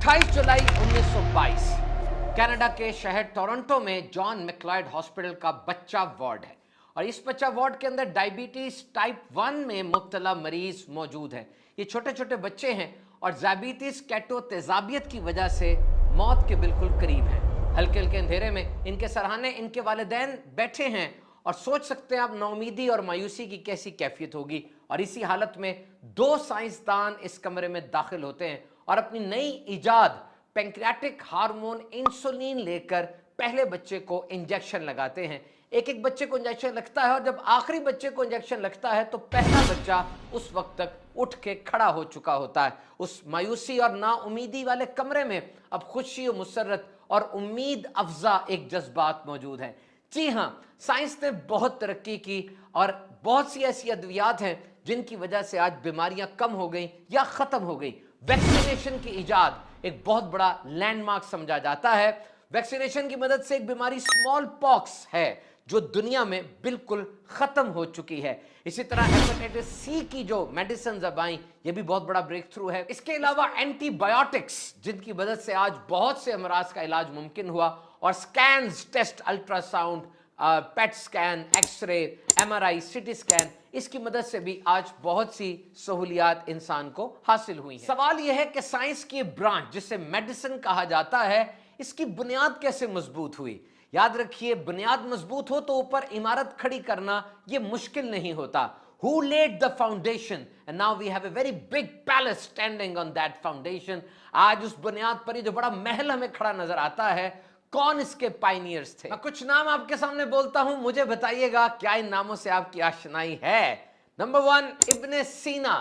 28 जुलाई 1922 Canada के शहर Toronto में जॉन मैक्लायड हॉस्पिटल का बच्चा वार्ड है और इस बच्चा वार्ड के अंदर डायबिटीज टाइप 1 में मुब्तला मरीज मौजूद है। ये छोटे छोटे बच्चे हैं और डायबिटीज कैटो तेजाबियत की वजह से मौत के बिल्कुल करीब हैं। हल्के हल्के अंधेरे में इनके सरहाने इनके वालिदैन बैठे हैं और सोच सकते हैं आप नाउमीदी और मायूसी की कैसी कैफियत होगी। और इसी हालत में दो साइंसदान इस कमरे में दाखिल होते हैं और अपनी नई इजाद पैंक्रियाटिक हार्मोन इंसुलिन लेकर पहले बच्चे को इंजेक्शन लगाते हैं। एक एक बच्चे को इंजेक्शन लगता है और जब आखिरी बच्चे को इंजेक्शन लगता है तो पहला बच्चा उस वक्त तक उठ के खड़ा हो चुका होता है। उस मायूसी और नाउमीदी वाले कमरे में अब खुशी और मुसर्रत और उम्मीद अफजा एक जज्बात मौजूद है। जी हाँ, साइंस ने बहुत तरक्की की और बहुत सी ऐसी अद्वियात हैं जिनकी वजह से आज बीमारियां कम हो गई या खत्म हो गई। वैक्सीनेशन की इजाद एक बहुत बड़ा लैंडमार्क समझा जाता है। वैक्सीनेशन की मदद से एक बीमारी स्मॉल पॉक्स है जो दुनिया में बिल्कुल खत्म हो चुकी है। इसी तरह हेपेटाइटिस सी की जो मेडिसिन अब आई, ये भी बहुत बड़ा ब्रेक थ्रू है। इसके अलावा एंटीबायोटिक्स जिनकी मदद से आज बहुत से अमराज का इलाज मुमकिन हुआ और scans test, ultrasound, PET scan, X-ray, MRI, CT scan, इसकी मदद से भी आज बहुत सी सहूलियात इंसान को हासिल हुई हैं। सवाल यह है कि साइंस की ब्रांच जिसे मेडिसिन कहा जाता है, इसकी बुनियाद कैसे मजबूत हुई। याद रखिए, बुनियाद मजबूत हो तो ऊपर इमारत खड़ी करना ये मुश्किल नहीं होता। Who laid the foundation? And now we have a very big palace standing on that foundation. आज उस बुनियाद पर ही जो बड़ा महल हमें खड़ा नजर आता है, कौन इसके पायनियर्स थे। मैं कुछ नाम आपके सामने बोलता हूं, मुझे बताइएगा क्या इन नामों से आपकी आशनाई है। नंबर 1, इब्ने सीना।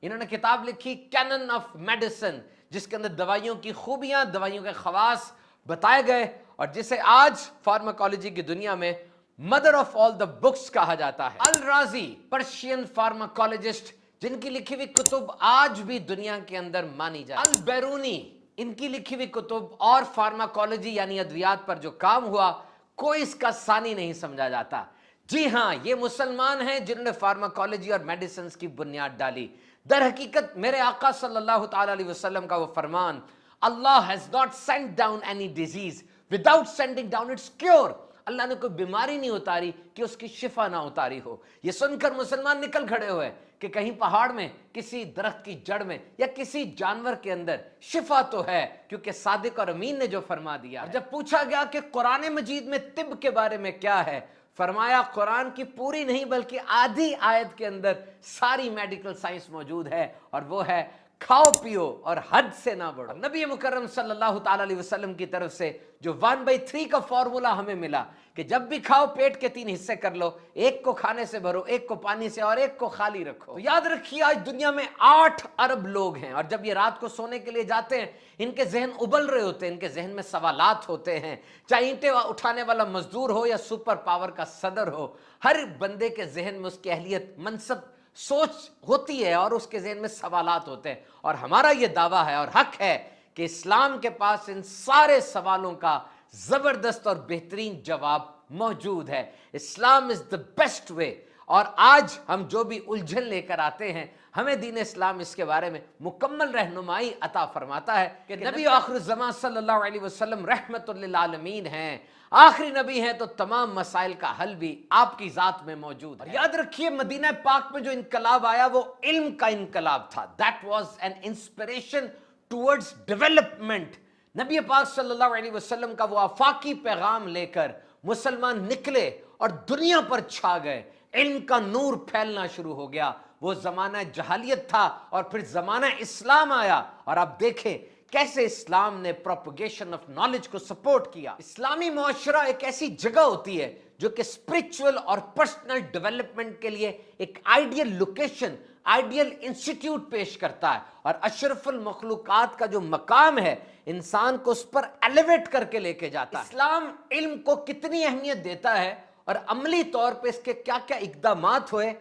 इन्होंने किताब लिखी कैनन ऑफ मेडिसिन, जिसके अंदर दवाइयों की खूबियां, दवाइयों के खवास बताए गए और जिसे आज फार्माकोलॉजी की दुनिया में mother of all the books कहा जाता है। अल राजी, पर्शियन फार्माकोलॉजिस्ट, जिनकी लिखी हुई कुतुब आज भी दुनिया के अंदर मानी जाए। अल बैरूनी, इनकी लिखी हुई कुतुब और फार्माकोलॉजी यानी अद्वियात पर जो काम हुआ, कोई इसका सानी नहीं समझा जाता। जी हां, ये मुसलमान हैं जिन्होंने फार्माकोलॉजी और मेडिसिन की बुनियाद डाली। दर हकीकत मेरे आका सल्लल्लाहु ताला अलैहि वसल्लम का वो फरमान, Allah has not sent down any disease without sending down its cure. Allah ने कोई बीमारी नहीं उतारी कि उसकी शिफा ना उतारी हो। ये सुनकर मुसलमान निकल खड़े हुए कि कहीं पहाड़ में, किसी दरख्त की जड़ में या किसी जानवर के अंदर शिफा तो है, क्योंकि सादिक और अमीन ने जो फरमा दिया। जब पूछा गया कि कुरान मजीद में तिब के बारे में क्या है, फरमाया कुरान की पूरी नहीं बल्कि आधी आयत के अंदर सारी मेडिकल साइंस मौजूद है और वो है खाओ पियो और हद से ना बढ़ो। नबी मुकर्रम सल्लल्लाहु ताला अलैहि वसल्लम की तरफ से जो 1/3 का फॉर्मूला हमें मिला कि जब भी खाओ पेट के 3 हिस्से कर लो, एक को खाने से भरो, एक को पानी से और एक को खाली रखो। तो याद रखिए, आज दुनिया में 8 अरब लोग हैं और जब ये रात को सोने के लिए जाते हैं, इनके जहन उबल रहे होते हैं, इनके जहन में सवालात होते हैं। चाहे ईंटें उठाने वाला मजदूर हो या सुपर पावर का सदर हो, हर बंदे के जहन में उसकी अहलियत, मनसब, सोच होती है और उसके ज़हन में सवालात होते हैं। और हमारा ये दावा है और हक है कि इस्लाम के पास इन सारे सवालों का ज़बरदस्त और बेहतरीन जवाब मौजूद है। इस्लाम इज़ द बेस्ट वे। और आज हम जो भी उलझन लेकर आते हैं, हमें दीन इस्लाम इसके बारे में मुकम्मल रहनुमाई अता फरमाता है कि नबी आखिर ज़मान सल्लल्लाहु अलैहि वसल्लम रहमतुल लिल आलमीन हैं, आखिरी नबी हैं, तो तमाम मसाइल का हल भी आपकी ज़ात में मौजूद है। याद रखिए, मदीना पाक में जो इनकलाब आया वो इल्म का इनकलाब था। That was an inspiration towards development. नबी पाक सल्लल्लाहु अलैहि वसल्लम का वो आफाकी पैगाम लेकर मुसलमान निकले और दुनिया पर छा गए। इल्म का नूर फैलना शुरू हो गया। वो जमाना जहालियत था और फिर जमाना इस्लाम आया और आप देखें कैसे इस्लाम ने प्रोपगेशन ऑफ नॉलेज को सपोर्ट किया। इस्लामी मुआशरा एक ऐसी जगह होती है जो कि स्पिरिचुअल और पर्सनल डेवलपमेंट के लिए एक आइडियल लोकेशन, आइडियल इंस्टीट्यूट पेश करता है और अशरफुल मखलूकात का जो मकाम है, इंसान को उस पर एलिवेट करके लेके जाता है। इस्लाम इल्म को कितनी अहमियत देता है और अमली तौर पे इसके क्या क्या इक़दामात हुए,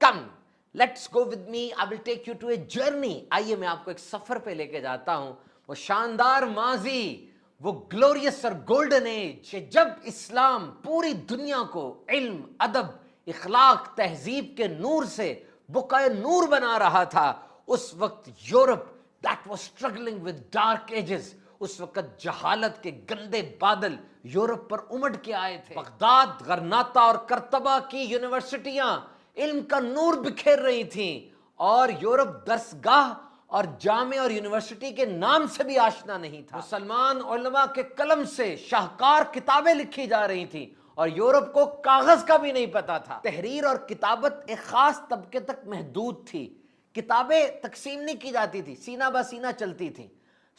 come let's go with me, I will take you to a journey. आइए मैं आपको एक सफर पे लेके जाता हूं, वो शानदार माजी, वो ग्लोरियस और गोल्डन एज, जब इस्लाम पूरी दुनिया को इल्म, अदब, इखलाक, तहजीब के नूर से बुकाए नूर बना रहा था। उस वक्त Europe that was struggling with dark ages. اس وقت جہالت کے گندے بادل یورپ پر امڑ کے آئے تھے. بغداد، غرناطہ اور کرتبہ کی یونیورسٹیاں علم کا نور بکھیر رہی تھیں اور یورپ درسگاہ اور جامع اور یونیورسٹی کے نام سے بھی آشنا نہیں تھا. مسلمان علماء کے قلم سے شاہکار کتابیں لکھی جا رہی تھیں اور یورپ کو کاغذ کا بھی نہیں پتا تھا. تحریر اور کتابت ایک خاص طبقے تک محدود تھی. کتابیں تقسیم نہیں کی جاتی تھی، سینہ بہ سینہ چلتی تھیں.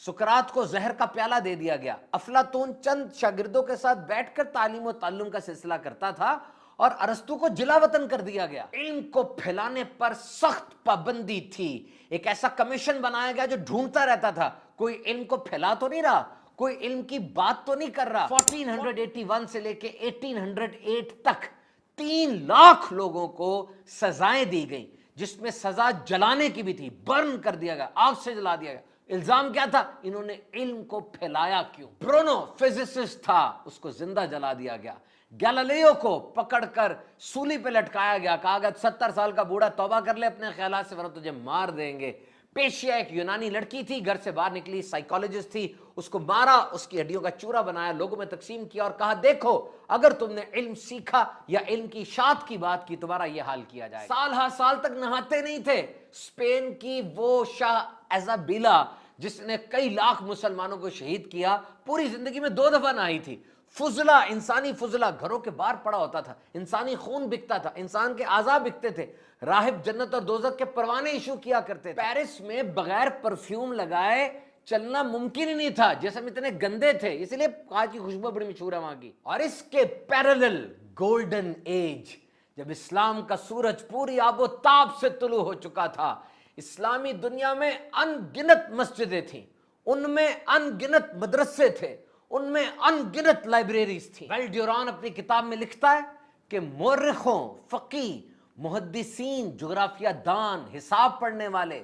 سقراط کو زہر کا پیالہ دے دیا گیا. افلاطون چند شاگردوں کے ساتھ بیٹھ کر تعلیم و تعلم کا سلسلہ کرتا تھا اور ارسطو کو جلا وطن کر دیا گیا. علم کو پھیلانے پر سخت پابندی تھی. ایک ایسا کمیشن بنایا گیا جو ڈھونڈتا رہتا تھا کوئی علم کو پھیلا تو نہیں رہا، کوئی علم کی بات تو نہیں کر رہا. 1481 سے لے کے 1808 تک 3 لاکھ لوگوں کو سزائیں دی گئیں، جس میں سزا جلانے کی بھی تھی. برن کر دیا گیا، آگ سے جلا دیا گیا. الزام کیا تھا؟ انہوں نے علم کو پھیلایا کیوں. برونو فزسسٹ تھا، اس کو زندہ جلا دیا گیا. گیلیلیو کو پکڑ کر سولی پہ لٹکایا گیا، کہا گیا 70 سال کا بوڑھا توبہ کر لے اپنے خیالات سے ورنہ تجھے مار دیں گے. پیشیا ایک یونانی لڑکی تھی، گھر سے باہر نکلی، سائیکالوجسٹ تھی، اس کو مارا، اس کی ہڈیوں کا چورا بنایا، لوگوں میں تقسیم کیا اور کہا دیکھو اگر تم نے علم سیکھا یا علم کی اشاعت کی بات کی تمہارا یہ حال کیا جائے. سال ہر سال تک نہاتے نہیں تھے. اسپین کی وہ شاہ ایزابیلا جس نے کئی لاکھ مسلمانوں کو شہید کیا، پوری زندگی میں 2 دفعہ نہائی تھی. فضلہ، انسانی فضلہ گھروں کے باہر پڑا ہوتا تھا، انسانی خون بکتا تھا، انسان کے اعضاء بکتے تھے. راہب جنت اور دوزخ کے پروانے ایشو کیا کرتے تھے. پیرس میں بغیر پرفیوم لگائے چلنا ممکن ہی نہیں تھا، جیسے ہم اتنے گندے تھے، اسی لیے آج کی خوشبو بڑی مشہور ہے وہاں کی. اور اس کے پیرلل گولڈن ایج، جب اسلام کا سورج پوری آب و تاب سے طلوع ہو چکا تھا. اسلامی دنیا میں ان گنت مسجدیں تھیں، ان میں ان گنت مدرسے تھے، ان میں ان گنت لائبریریز تھیں. ویل ڈیوران اپنی کتاب میں لکھتا ہے کہ مورخوں، فقی، محدثین، جغرافیہ دان، حساب پڑھنے والے،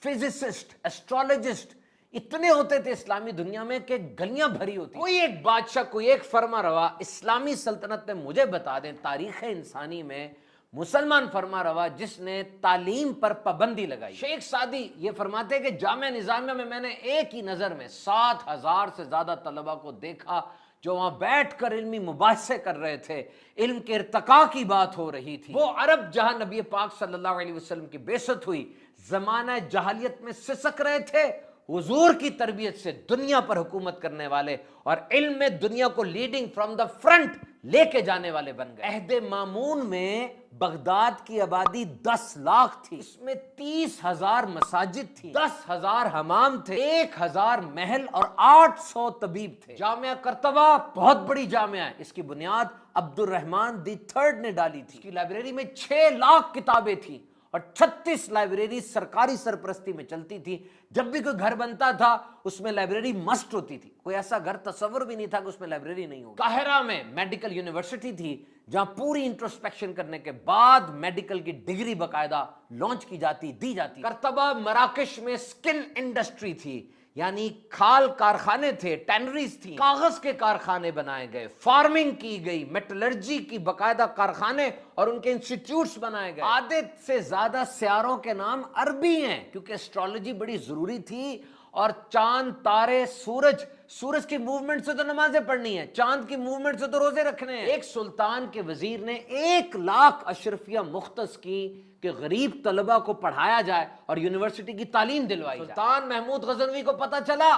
فزسسٹ، ایسٹرولوجسٹ اتنے ہوتے تھے اسلامی دنیا میں کہ گلیاں بھری ہوتی. کوئی ایک بادشاہ، کوئی ایک فرما روا اسلامی سلطنت میں مجھے بتا دیں تاریخ انسانی میں مسلمان فرما روا جس نے تعلیم پر پابندی لگائی. شیخ سعدی یہ فرماتے کہ جامعہ نظامیہ میں نے ایک ہی نظر میں 7,000 سے زیادہ طلبہ کو دیکھا جو وہاں بیٹھ کر علمی مباحثے کر رہے تھے، علم کے ارتقاء کی بات ہو رہی تھی. وہ عرب جہاں نبی پاک صلی اللہ علیہ وسلم کی بعثت ہوئی زمانہ جاہلیت میں سسک رہے تھے، حضور کی تربیت سے دنیا پر حکومت کرنے والے اور علم میں دنیا کو لیڈنگ فرام دا فرنٹ لے کے جانے والے بن گئے. عہد مامون میں بغداد کی آبادی 10 لاکھ تھی، اس میں 30,000 مساجد تھی، 10,000 حمام تھے، 1,000 محل اور 800 طبیب تھے. جامعہ کرتبہ بہت بڑی جامعہ ہے، اس کی بنیاد عبد الرحمن دی تھرڈ نے ڈالی تھی. اس کی لائبریری میں 6 لاکھ کتابیں تھیں اور 36 لائبریری سرکاری سرپرستی میں چلتی تھی. جب بھی کوئی گھر بنتا تھا اس میں لائبریری مسٹ ہوتی تھی، کوئی ایسا گھر تصور بھی نہیں تھا کہ اس میں لائبریری نہیں ہو. قاہرہ میں میڈیکل یونیورسٹی تھی جہاں پوری انٹروسپیکشن کرنے کے بعد میڈیکل کی ڈگری باقاعدہ لانچ کی جاتی، دی جاتی. کرتبہ مراکش میں سکن انڈسٹری تھی، یعنی کھال کارخانے تھے، ٹینریز تھی، کاغذ کے کارخانے بنائے گئے، فارمنگ کی گئی، میٹلرجی کی باقاعدہ کارخانے اور ان کے انسٹیٹیوٹس بنائے گئے. آدھے سے زیادہ سیاروں کے نام عربی ہیں کیونکہ اسٹرالوجی بڑی ضروری تھی اور چاند، تارے، سورج کی موومنٹ سے تو نمازیں پڑھنی ہے، چاند کی موومنٹ سے تو روزے رکھنے ہیں. ایک سلطان کے وزیر نے 1 لاکھ اشرفیہ مختص کی کہ غریب طلبہ کو پڑھایا جائے اور یونیورسٹی کی تعلیم دلوائی جائے. سلطان محمود غزنوی کو پتا چلا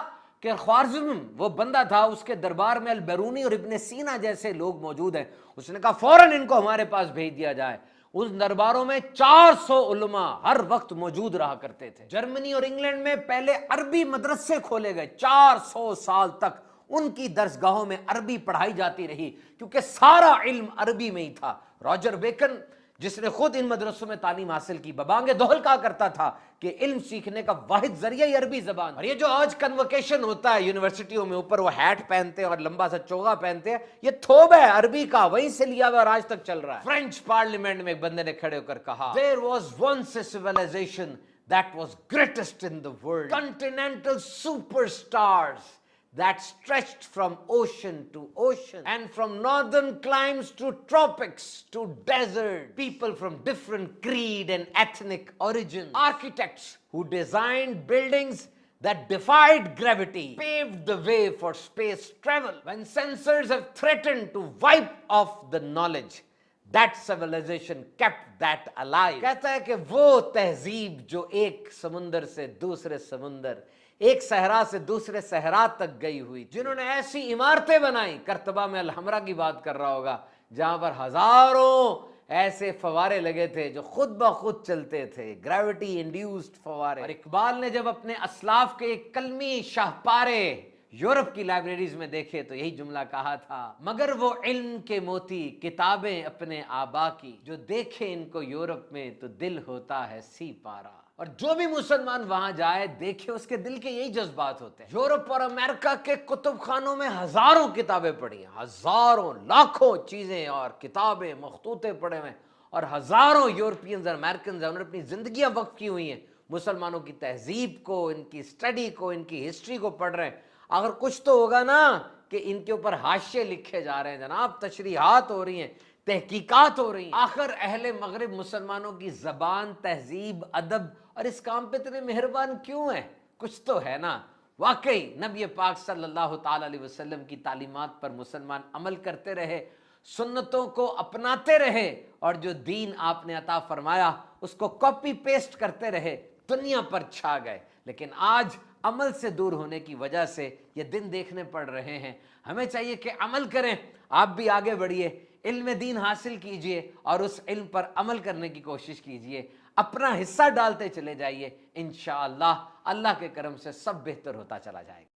کہ خوارزم وہ بندہ تھا، اس کے دربار میں البیرونی اور ابن سینا جیسے لوگ موجود ہیں. اس نے کہا فوراً ان کو ہمارے پاس بھیج دیا جائے. اس درباروں میں 400 علماء ہر وقت موجود رہا کرتے تھے. جرمنی اور انگلینڈ میں پہلے عربی مدرسے کھولے گئے، 400 سال تک ان کی درسگاہوں میں عربی پڑھائی جاتی رہی کیونکہ سارا علم عربی میں ہی تھا. راجر بیکن جس نے خود ان مدرسوں میں تعلیم حاصل کی ببانگ دوہل کہا کرتا تھا کہ علم سیکھنے کا واحد ذریعہ ہی عربی زبان. اور یہ جو آج کنوکیشن ہوتا ہے یونیورسٹیوں میں، اوپر وہ ہیٹ پہنتے ہیں اور لمبا سا چوغا پہنتے ہیں، یہ تھوب ہے عربی کا، وہیں سے لیا ہوا اور آج تک چل رہا ہے. فرینچ پارلیمنٹ میں ایک بندے نے کھڑے ہو کر کہا there was once a civilization that was greatest in the world, continental superstars that stretched from ocean to ocean and from northern climes to tropics to desert, people from different creed and ethnic origin, architects who designed buildings that defied gravity, paved the way for space travel. When sensors have threatened to wipe off the knowledge, that civilization kept that alive. कहता है कि वो तहजीब जो एक समुंदर से दूसरे समुंदर, एक सहरा से दूसरे सहरा तक गई हुई, जिन्होंने ऐसी इमारतें बनाई, करतबा में अलहमरा की बात कर रहा होगा, जहां पर हजारों ऐसे फवारे लगे थे जो खुद ब खुद चलते थे, ग्रेविटी इंड्यूस्ड फवारे। और इकबाल ने जब अपने असलाफ के कलमी शाहपारे यूरोप की लाइब्रेरीज में देखे तो यही जुमला कहा था, मगर वो इल्म के मोती किताबें अपने आबा की, जो देखे इनको यूरोप में तो दिल होता है सी पारा। और जो भी मुसलमान वहां जाए देखे, उसके दिल के यही जज्बात होते हैं। यूरोप और अमेरिका के कुतुब खानों में हजारों किताबें पढ़ी हैं, हजारों लाखों चीजें और किताबें मखतूते पढ़े हुए, और हजारों यूरोपियंस और अमेरिकन उन्होंने अपनी जिंदगियां वक्फ की हुई हैं मुसलमानों की तहजीब को, इनकी स्टडी को, इनकी हिस्ट्री को पढ़ रहे हैं। अगर कुछ तो होगा ना कि इनके ऊपर हाशिए लिखे जा रहे हैं जनाब, तशरीहात हो रही हैं, तहकीकात हो रही हैं। आखिर अहले मगरिब मुसलमानों की जबान, तहजीब, अदब और इस काम पे इतने मेहरबान क्यों हैं? कुछ तो है ना। वाकई नबी पाक सल्लल्लाहु ताला अलैहि वसल्लम की तालीमात पर मुसलमान अमल करते रहे, सुन्नतों को अपनाते रहे, और जो दीन आपने अता फरमाया उसको कॉपी पेस्ट करते रहे, दुनिया पर छा गए। लेकिन आज अमल से दूर होने की वजह से ये दिन देखने पड़ रहे हैं। हमें चाहिए कि अमल करें। आप भी आगे बढ़िए, इल्म दीन हासिल कीजिए और उस इल्म पर अमल करने की कोशिश कीजिए, अपना हिस्सा डालते चले जाइए। इंशाअल्लाह अल्लाह के करम से सब बेहतर होता चला जाएगा।